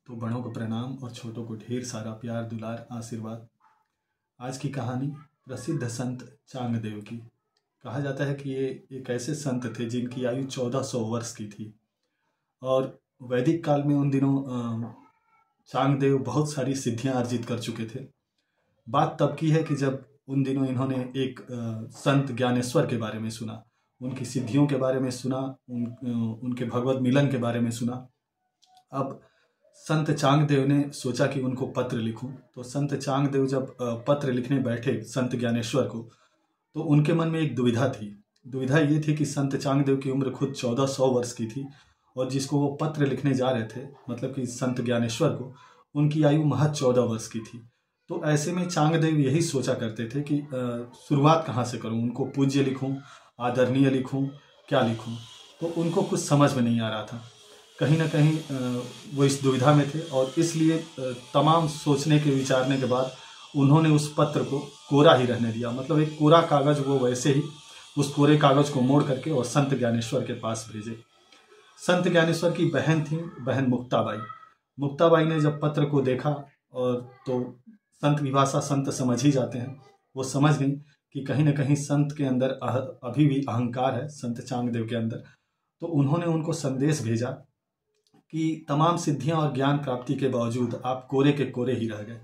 तो बड़ों को प्रणाम और छोटों को ढेर सारा प्यार दुलार आशीर्वाद। आज की कहानी प्रसिद्ध संत चांगदेव की। कहा जाता है कि ये एक ऐसे संत थे जिनकी आयु 1400 वर्ष की थी और वैदिक काल में उन दिनों चांगदेव बहुत सारी सिद्धियां अर्जित कर चुके थे। बात तब की है कि जब उन दिनों इन्होंने एक संत ज्ञानेश्वर के बारे में सुना, उनकी सिद्धियों के बारे में सुना, उनके भगवत मिलन के बारे में सुना। अब संत चांगदेव ने सोचा कि उनको पत्र लिखूं। तो संत चांगदेव जब पत्र लिखने बैठे संत ज्ञानेश्वर को, तो उनके मन में एक दुविधा थी। दुविधा ये थी कि संत चांगदेव की उम्र खुद 1400 वर्ष की थी और जिसको वो पत्र लिखने जा रहे थे, मतलब कि संत ज्ञानेश्वर को, उनकी आयु महज 14 वर्ष की थी। तो ऐसे में चांगदेव यही सोचा करते थे कि शुरुआत कहाँ से करूँ, उनको पूज्य लिखूँ, आदरणीय लिखूँ, क्या लिखूँ। तो उनको कुछ समझ में नहीं आ रहा था। कहीं ना कहीं वो इस दुविधा में थे और इसलिए तमाम सोचने के विचारने के बाद उन्होंने उस पत्र को कोरा ही रहने दिया। मतलब एक कोरा कागज वो वैसे ही उस कोरे कागज को मोड़ करके और संत ज्ञानेश्वर के पास भेजे। संत ज्ञानेश्वर की बहन थी, बहन मुक्ताबाई। मुक्ताबाई ने जब पत्र को देखा और तो संत की भाषा संत समझ ही जाते हैं, वो समझ गई कि कहीं ना कहीं संत के अंदर अभी भी अहंकार है, संत चांगदेव के अंदर। तो उन्होंने उनको संदेश भेजा कि तमाम सिद्धियां और ज्ञान प्राप्ति के बावजूद आप कोरे के कोरे ही रह गए।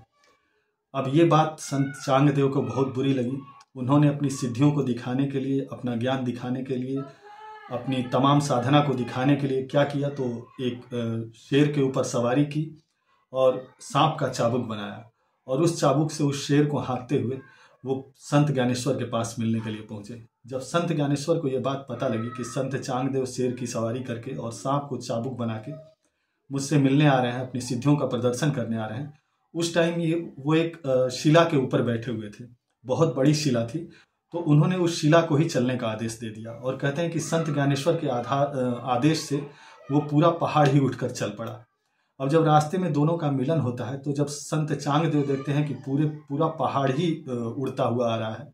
अब ये बात संत चांगदेव को बहुत बुरी लगी। उन्होंने अपनी सिद्धियों को दिखाने के लिए, अपना ज्ञान दिखाने के लिए, अपनी तमाम साधना को दिखाने के लिए क्या किया, तो एक शेर के ऊपर सवारी की और सांप का चाबुक बनाया और उस चाबुक से उस शेर को हाँकते हुए वो संत ज्ञानेश्वर के पास मिलने के लिए पहुंचे। जब संत ज्ञानेश्वर को ये बात पता लगी कि संत चांगदेव शेर की सवारी करके और सांप को चाबुक बना के मुझसे मिलने आ रहे हैं, अपनी सिद्धियों का प्रदर्शन करने आ रहे हैं, उस टाइम ये वो एक शिला के ऊपर बैठे हुए थे। बहुत बड़ी शिला थी। तो उन्होंने उस शिला को ही चलने का आदेश दे दिया और कहते हैं कि संत ज्ञानेश्वर के आदेश से वो पूरा पहाड़ ही उठकर चल पड़ा। अब जब रास्ते में दोनों का मिलन होता है, तो जब संत चांगदेव देखते हैं कि पूरा पहाड़ ही उड़ता हुआ आ रहा है,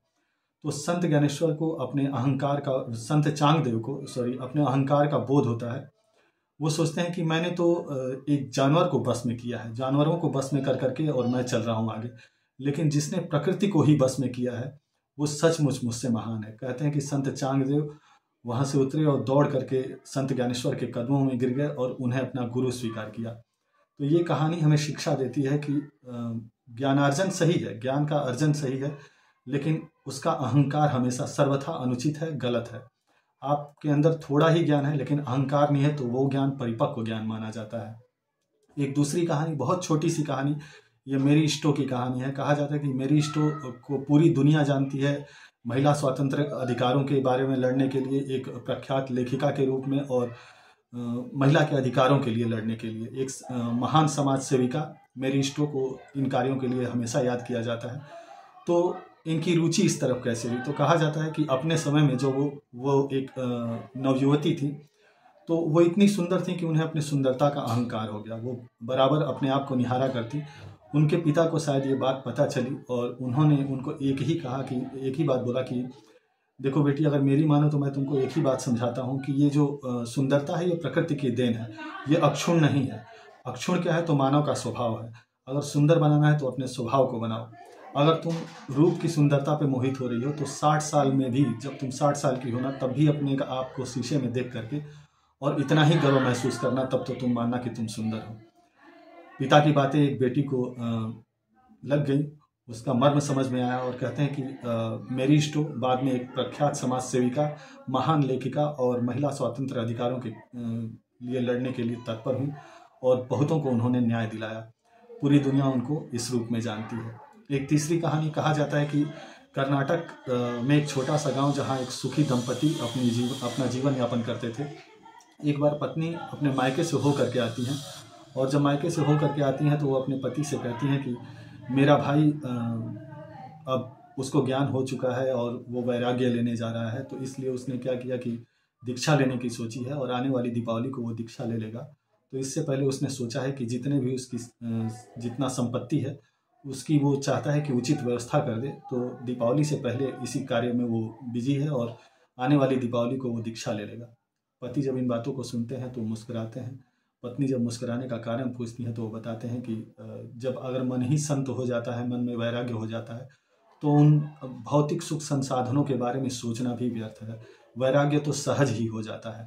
तो संत ज्ञानेश्वर को अपने अहंकार का, संत चांगदेव को अपने अहंकार का बोध होता है। वो सोचते हैं कि मैंने तो एक जानवर को बस में किया है, जानवरों को बस में कर करके और मैं चल रहा हूँ आगे, लेकिन जिसने प्रकृति को ही बस में किया है वो सचमुच मुझसे महान है। कहते हैं कि संत चांगदेव वहाँ से उतरे और दौड़ करके संत ज्ञानेश्वर के कदमों में गिर गए और उन्हें अपना गुरु स्वीकार किया। तो ये कहानी हमें शिक्षा देती है कि ज्ञानार्जन सही है, ज्ञान का अर्जन सही है, लेकिन उसका अहंकार हमेशा सर्वथा अनुचित है, गलत है। आपके अंदर थोड़ा ही ज्ञान है लेकिन अहंकार नहीं है, तो वो ज्ञान परिपक्व ज्ञान माना जाता है। एक दूसरी कहानी, बहुत छोटी सी कहानी, ये मेरी इष्टो की कहानी है। कहा जाता है कि मेरी इष्टो को पूरी दुनिया जानती है महिला स्वतंत्र अधिकारों के बारे में लड़ने के लिए, एक प्रख्यात लेखिका के रूप में, और महिला के अधिकारों के लिए लड़ने के लिए एक महान समाज सेविका। मेरी इष्टो को इन कार्यों के लिए हमेशा याद किया जाता है। तो इनकी रुचि इस तरफ कैसे हुई, तो कहा जाता है कि अपने समय में जो वो एक नवयुवती थी, तो वो इतनी सुंदर थी कि उन्हें अपनी सुंदरता का अहंकार हो गया। वो बराबर अपने आप को निहारा करती। उनके पिता को शायद ये बात पता चली और उन्होंने उनको एक ही बात बोला कि देखो बेटी, अगर मेरी मानो तो मैं तुमको एक ही बात समझाता हूँ कि ये जो सुंदरता है ये प्रकृति की देन है, ये अक्षुण नहीं है। अक्षुण क्या है, तो मानव का स्वभाव है। अगर सुंदर बनाना है तो अपने स्वभाव को बनाओ। अगर तुम रूप की सुंदरता पे मोहित हो रही हो, तो 60 साल में भी, जब तुम 60 साल की हो ना, तब भी अपने आप को शीशे में देख करके और इतना ही गर्व महसूस करना, तब तो तुम मानना कि तुम सुंदर हो। पिता की बातें एक बेटी को लग गई, उसका मर्म समझ में आया और कहते हैं कि मेरी इष्टो बाद में एक प्रख्यात समाज सेविका, महान लेखिका और महिला स्वतंत्र अधिकारों के लिए लड़ने के लिए तत्पर हुई और बहुतों को उन्होंने न्याय दिलाया। पूरी दुनिया उनको इस रूप में जानती है। एक तीसरी कहानी, कहा जाता है कि कर्नाटक में एक छोटा सा गांव, जहां एक सुखी दंपति अपना जीवन यापन करते थे। एक बार पत्नी अपने मायके से हो करके आती हैं और जब मायके से हो करके आती हैं तो वो अपने पति से कहती हैं कि मेरा भाई अब उसको ज्ञान हो चुका है और वो वैराग्य लेने जा रहा है, तो इसलिए उसने क्या किया कि दीक्षा लेने की सोची है और आने वाली दीपावली को वो दीक्षा ले लेगा। तो इससे पहले उसने सोचा है कि जितने भी उसकी जितना संपत्ति है उसकी वो चाहता है कि उचित व्यवस्था कर दे। तो दीपावली से पहले इसी कार्य में वो बिजी है और आने वाली दीपावली को वो दीक्षा ले लेगा। पति जब इन बातों को सुनते हैं तो मुस्कुराते हैं। पत्नी जब मुस्कुराने का कारण पूछती है तो वो बताते हैं कि जब अगर मन ही संत हो जाता है, मन में वैराग्य हो जाता है, तो उन भौतिक सुख संसाधनों के बारे में सोचना भी व्यर्थ है। वैराग्य तो सहज ही हो जाता है।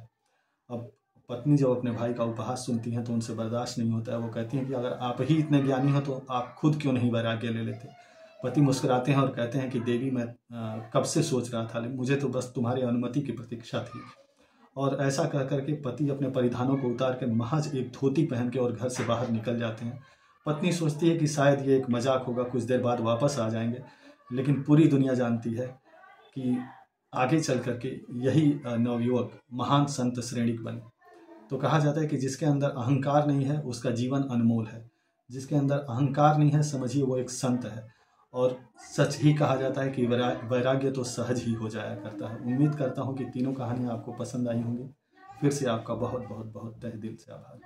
अब पत्नी जब अपने भाई का उपहास सुनती हैं तो उनसे बर्दाश्त नहीं होता है। वो कहती हैं कि अगर आप ही इतने ज्ञानी हो तो आप खुद क्यों नहीं वैराग्य ले लेते। पति मुस्कुराते हैं और कहते हैं कि देवी, मैं कब से सोच रहा था, मुझे तो बस तुम्हारी अनुमति की प्रतीक्षा थी। और ऐसा कह करके पति अपने परिधानों को उतार कर महज एक धोती पहन के और घर से बाहर निकल जाते हैं। पत्नी सोचती है कि शायद ये एक मजाक होगा, कुछ देर बाद वापस आ जाएंगे, लेकिन पूरी दुनिया जानती है कि आगे चल करके यही नवयुवक महान संत श्रेणिक बने। तो कहा जाता है कि जिसके अंदर अहंकार नहीं है उसका जीवन अनमोल है, जिसके अंदर अहंकार नहीं है समझिए वो एक संत है। और सच ही कहा जाता है कि वैराग्य तो सहज ही हो जाया करता है। उम्मीद करता हूँ कि तीनों कहानियाँ आपको पसंद आई होंगी। फिर से आपका बहुत बहुत बहुत तहे दिल से आभार।